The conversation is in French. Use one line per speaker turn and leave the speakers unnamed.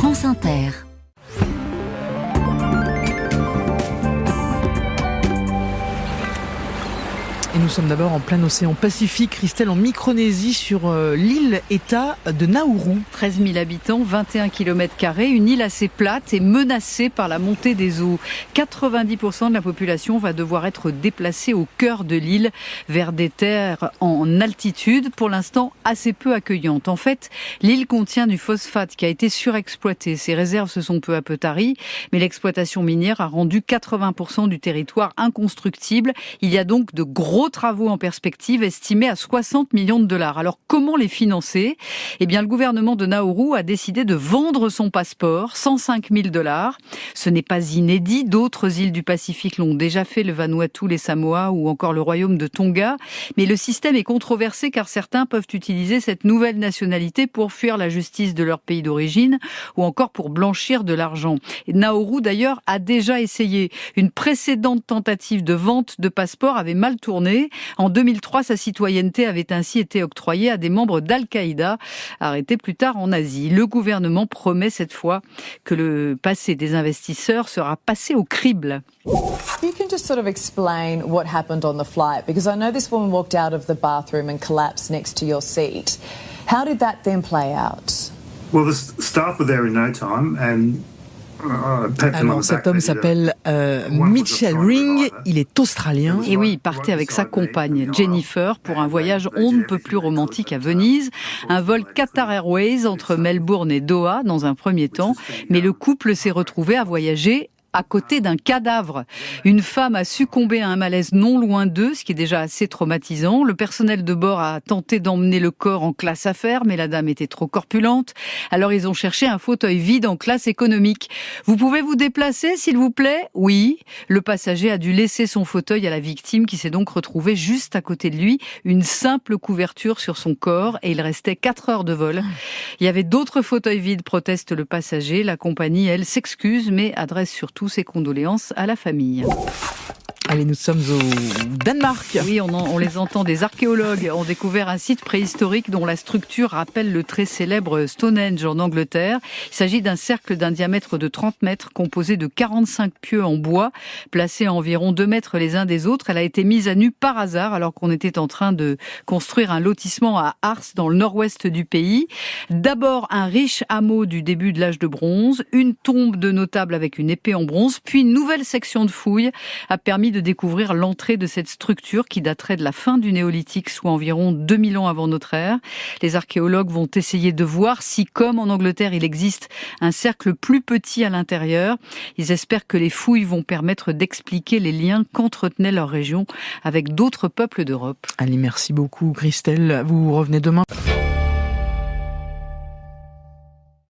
France Inter.
Et nous sommes d'abord en plein océan Pacifique, Christelle, en Micronésie, sur l'île-État de Nauru.
13 000 habitants, 21 km², une île assez plate et menacée par la montée des eaux. 90% de la population va devoir être déplacée au cœur de l'île, vers des terres en altitude, pour l'instant assez peu accueillantes. En fait, l'île contient du phosphate qui a été surexploité. Ses réserves se sont peu à peu taries, mais l'exploitation minière a rendu 80% du territoire inconstructible. Il y a donc de gros travaux en perspective estimés à 60 millions de dollars. Alors comment les financer ? Eh bien, le gouvernement de Nauru a décidé de vendre son passeport, 105 000 $. Ce n'est pas inédit, d'autres îles du Pacifique l'ont déjà fait, le Vanuatu, les Samoa ou encore le royaume de Tonga. Mais le système est controversé car certains peuvent utiliser cette nouvelle nationalité pour fuir la justice de leur pays d'origine ou encore pour blanchir de l'argent. Et Nauru d'ailleurs a déjà essayé. Une précédente tentative de vente de passeport avait mal tourné. En 2003, sa citoyenneté avait ainsi été octroyée à des membres d'Al-Qaïda, arrêtés plus tard en Asie. Le gouvernement promet cette fois que le passé des investisseurs sera passé au crible.
You can just sort of explain what happened on the flight, because I know this woman walked out of the bathroom and collapsed next to your seat. How did that then play out?
Well, the staff were there in no time and
alors, cet homme s'appelle Mitchell Ring, il est australien.
Et oui, il partait avec sa compagne Jennifer pour un voyage on ne peut plus romantique à Venise, un vol Qatar Airways entre Melbourne et Doha dans un premier temps, mais le couple s'est retrouvé à voyager à côté d'un cadavre. Une femme a succombé à un malaise non loin d'eux, ce qui est déjà assez traumatisant. Le personnel de bord a tenté d'emmener le corps en classe affaires, mais la dame était trop corpulente. Alors ils ont cherché un fauteuil vide en classe économique. Vous pouvez vous déplacer, s'il vous plaît ? Oui. Le passager a dû laisser son fauteuil à la victime, qui s'est donc retrouvée juste à côté de lui, une simple couverture sur son corps, et il restait 4 heures de vol. Il y avait d'autres fauteuils vides, proteste le passager. La compagnie, elle, s'excuse, mais adresse surtout ses condoléances à la famille.
Allez, nous sommes au Danemark.
Oui, on les entend. Des archéologues ont découvert un site préhistorique dont la structure rappelle le très célèbre Stonehenge en Angleterre. Il s'agit d'un cercle d'un diamètre de 30 mètres composé de 45 pieux en bois, placés à environ 2 mètres les uns des autres. Elle a été mise à nu par hasard alors qu'on était en train de construire un lotissement à Ars dans le nord-ouest du pays. D'abord, un riche hameau du début de l'âge de bronze, une tombe de notable avec une épée en bronze, puis une nouvelle section de fouilles a permis de découvrir l'entrée de cette structure qui daterait de la fin du néolithique, soit environ 2000 ans avant notre ère. Les archéologues vont essayer de voir si, comme en Angleterre, il existe un cercle plus petit à l'intérieur. Ils espèrent que les fouilles vont permettre d'expliquer les liens qu'entretenait leur région avec d'autres peuples d'Europe.
Allez, merci beaucoup Christelle. Vous revenez demain.